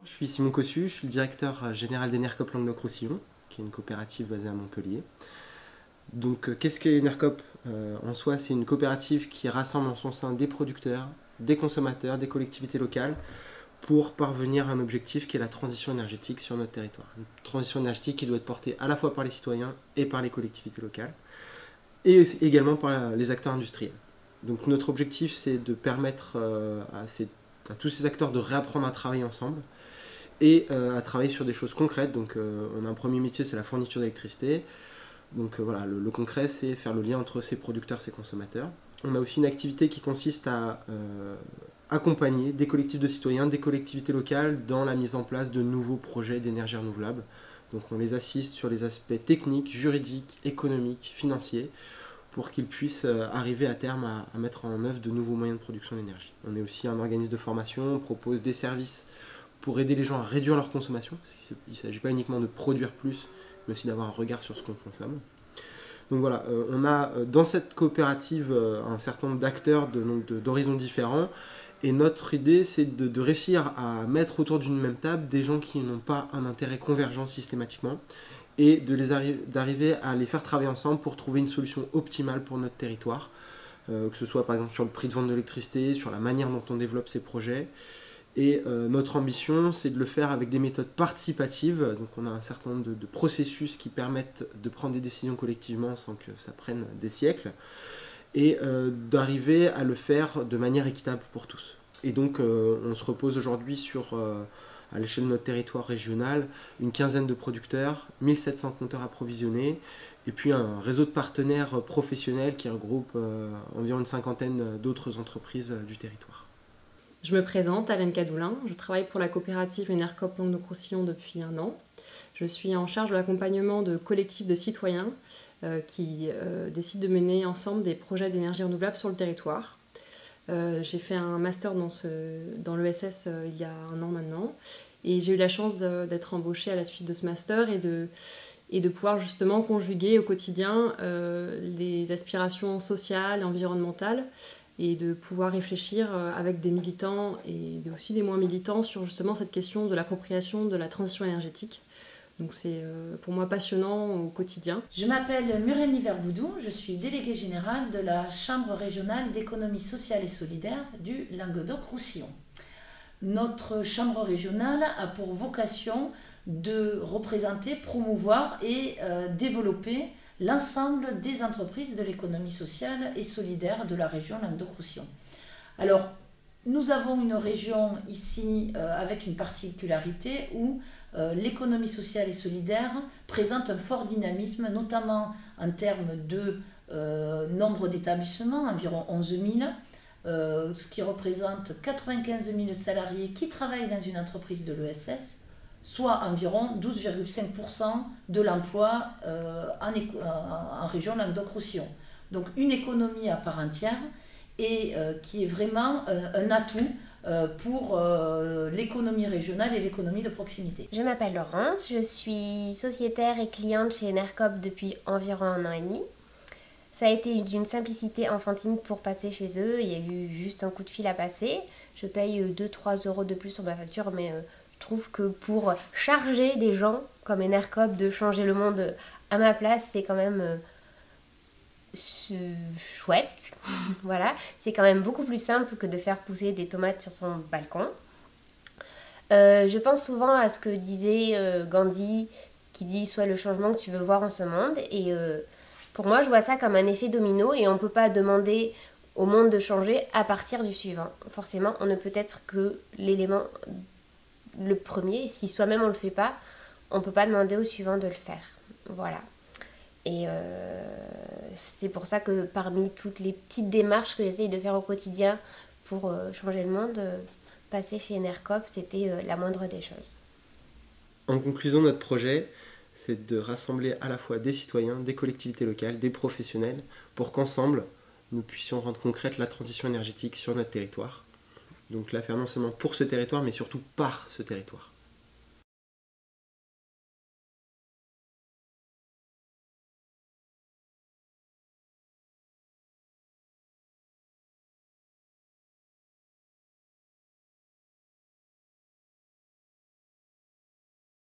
Je suis Simon Cossu, je suis le directeur général d'Enercop Languedoc-Roussillon, qui est une coopérative basée à Montpellier. Donc, qu'est-ce qu'est Enercop? En soi, c'est une coopérative qui rassemble en son sein des producteurs, des consommateurs, des collectivités locales pour parvenir à un objectif qui est la transition énergétique sur notre territoire. Une transition énergétique qui doit être portée à la fois par les citoyens et par les collectivités locales, et également par les acteurs industriels. Donc, notre objectif, c'est de permettre à tous ces acteurs de réapprendre à travailler ensemble et à travailler sur des choses concrètes. Donc on a un premier métier, c'est la fourniture d'électricité. Donc voilà, le concret, c'est faire le lien entre ces producteurs, ces consommateurs. On a aussi une activité qui consiste à accompagner des collectifs de citoyens, des collectivités locales dans la mise en place de nouveaux projets d'énergie renouvelable. Donc on les assiste sur les aspects techniques, juridiques, économiques, financiers, pour qu'ils puissent arriver à terme à mettre en œuvre de nouveaux moyens de production d'énergie. On est aussi un organisme de formation, on propose des services pour aider les gens à réduire leur consommation. Il ne s'agit pas uniquement de produire plus, mais aussi d'avoir un regard sur ce qu'on consomme. Donc voilà, on a dans cette coopérative un certain nombre d'acteurs d'horizons différents, et notre idée, c'est de réussir à mettre autour d'une même table des gens qui n'ont pas un intérêt convergent systématiquement, et d'arriver à les faire travailler ensemble pour trouver une solution optimale pour notre territoire, que ce soit par exemple sur le prix de vente de l'électricité, sur la manière dont on développe ces projets. Et notre ambition, c'est de le faire avec des méthodes participatives. Donc on a un certain nombre de processus qui permettent de prendre des décisions collectivement sans que ça prenne des siècles, et d'arriver à le faire de manière équitable pour tous. Et donc on se repose aujourd'hui sur, à l'échelle de notre territoire régional, une quinzaine de producteurs, 1700 compteurs approvisionnés, et puis un réseau de partenaires professionnels qui regroupe environ une cinquantaine d'autres entreprises du territoire. Je me présente, Alaine Cadoulin, je travaille pour la coopérative Enercop Languedoc-Roussillon depuis 1 an. Je suis en charge de l'accompagnement de collectifs de citoyens qui décident de mener ensemble des projets d'énergie renouvelable sur le territoire. J'ai fait un master dans l'ESS il y a 1 an maintenant, et j'ai eu la chance d'être embauchée à la suite de ce master et de pouvoir justement conjuguer au quotidien les aspirations sociales et environnementales, et de pouvoir réfléchir avec des militants et aussi des moins militants sur justement cette question de l'appropriation de la transition énergétique. Donc c'est pour moi passionnant au quotidien. Je m'appelle Muriel Niverboudou, je suis déléguée générale de la Chambre régionale d'économie sociale et solidaire du Languedoc-Roussillon. Notre Chambre régionale a pour vocation de représenter, promouvoir et développer l'ensemble des entreprises de l'économie sociale et solidaire de la région Languedoc-Roussillon. Alors, nous avons une région ici avec une particularité où l'économie sociale et solidaire présente un fort dynamisme, notamment en termes de nombre d'établissements, environ 11 000, ce qui représente 95 000 salariés qui travaillent dans une entreprise de l'ESS, soit environ 12,5% de l'emploi en région Languedoc-Roussillon. Donc une économie à part entière, et qui est vraiment un atout pour l'économie régionale et l'économie de proximité. Je m'appelle Laurence, je suis sociétaire et cliente chez Enercop depuis environ 1 an et demi. Ça a été d'une simplicité enfantine pour passer chez eux, il y a eu juste un coup de fil à passer. Je paye 2-3 euros de plus sur ma facture, mais je trouve que pour charger des gens comme Enercop de changer le monde à ma place, c'est quand même chouette. Voilà, c'est quand même beaucoup plus simple que de faire pousser des tomates sur son balcon. Je pense souvent à ce que disait Gandhi, qui dit « Sois le changement que tu veux voir en ce monde ». Et pour moi, je vois ça comme un effet domino, et on ne peut pas demander au monde de changer à partir du suivant. Forcément, on ne peut être que l'élément le premier. Si soi-même on ne le fait pas, on ne peut pas demander au suivant de le faire. Voilà. Et c'est pour ça que parmi toutes les petites démarches que j'essaye de faire au quotidien pour changer le monde, passer chez Enercop, c'était la moindre des choses. En conclusion, notre projet, c'est de rassembler à la fois des citoyens, des collectivités locales, des professionnels, pour qu'ensemble, nous puissions rendre concrète la transition énergétique sur notre territoire. Donc la faire non seulement pour ce territoire, mais surtout par ce territoire.